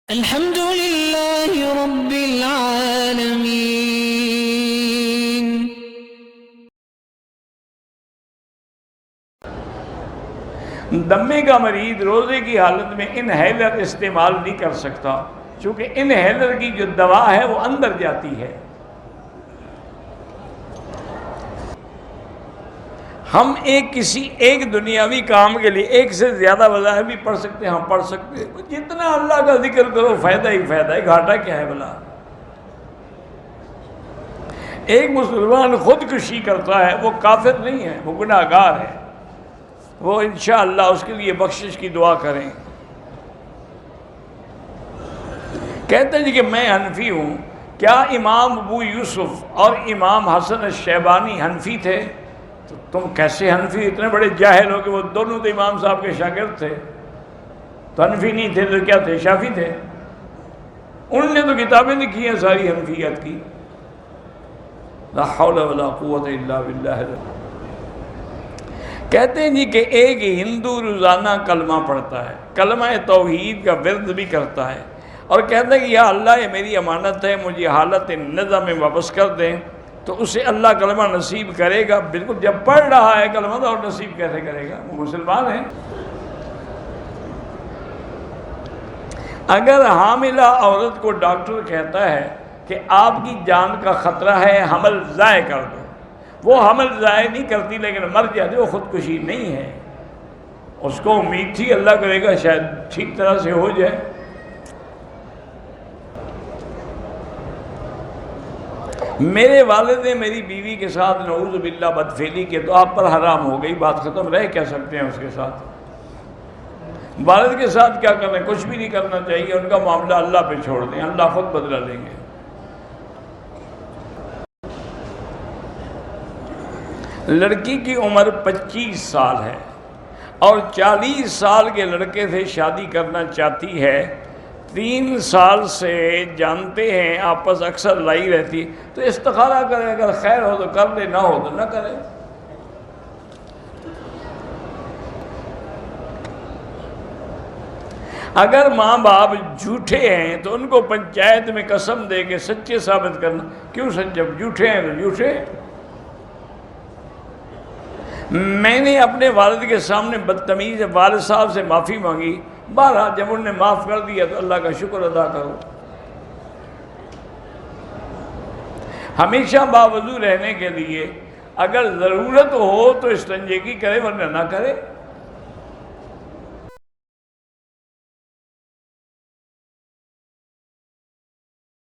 الحمد لله رب العالمين. دمے کا مریض روزے کی حالت میں انہیلر استعمال نہیں کر سکتا، چونکہ انہیلر کی جو دوا ہے وہ اندر جاتی ہے۔ ہم کسی ایک دنیاوی کام کے لیے ایک سے زیادہ وظائف بھی پڑھ سکتے ہیں، ہم پڑھ سکتے ہیں، جتنا اللہ کا ذکر کرو فائدہ ہی فائدہ ہے، گھاٹا کیا ہے بھلا؟ ایک مسلمان خودکشی کرتا ہے وہ کافر نہیں ہے، وہ گناہ گار ہے، وہ انشاءاللہ اس کے لیے بخشش کی دعا کریں۔ کہتے ہیں کہ میں حنفی ہوں، کیا امام ابو یوسف اور امام حسن الشیبانی حنفی تھے؟ تو تم کیسے حنفی؟ اتنے بڑے جاہل ہو کہ وہ دونوں تو امام صاحب کے شاگرد تھے، تو حنفی نہیں تھے تو کیا تھے؟ شافعی تھے۔ انہوں نے تو کتابیں لکھی ہیں ساری حنفیت کی۔ لا حول ولا قوت الا باللہ۔ کہتے ہیں جی کہ ایک ہندو روزانہ کلمہ پڑھتا ہے، کلمہ توحید کا ورد بھی کرتا ہے، اور کہتا ہے کہ یا اللہ یہ میری امانت ہے، مجھے حالت نظم میں واپس کر دیں، تو اسے اللہ کلمہ نصیب کرے گا۔ بالکل، جب پڑھ رہا ہے کلمہ تو اور نصیب کیسے کرے گا؟ وہ مسلمان ہے۔ اگر حاملہ عورت کو ڈاکٹر کہتا ہے کہ آپ کی جان کا خطرہ ہے، حمل ضائع کر دو، وہ حمل ضائع نہیں کرتی لیکن مر جاتی، وہ خودکشی نہیں ہے، اس کو امید تھی اللہ کرے گا شاید ٹھیک طرح سے ہو جائے۔ میرے والد نے میری بیوی کے ساتھ نعوذ باللہ بدفعلی کی تو آپ پر حرام ہو گئی، بات ختم، رہ کیا سکتے ہیں اس کے ساتھ؟ والد کے ساتھ کیا کرنا ہے؟ کچھ بھی نہیں کرنا چاہیے، ان کا معاملہ اللہ پہ چھوڑ دیں، اللہ خود بدلہ لیں گے۔ لڑکی کی عمر 25 سال ہے اور 40 سال کے لڑکے سے شادی کرنا چاہتی ہے، 3 سال سے جانتے ہیں، آپس اکثر لڑائی رہتی، تو استخارہ کرے، اگر خیر ہو تو کر لے، نہ ہو تو نہ کرے۔ اگر ماں باپ جھوٹے ہیں تو ان کو پنچایت میں قسم دے کے سچے ثابت کرنا۔ کیوں سچ؟ جب جھوٹے ہیں تو جھوٹے۔ میں نے اپنے والد کے سامنے بدتمیز والد صاحب سے معافی مانگی، بہرحال جب انہوں نے معاف کر دیا تو اللہ کا شکر ادا کرو۔ ہمیشہ باوضو رہنے کے لیے اگر ضرورت ہو تو استنجے کی کرے، ورنہ نہ کرے۔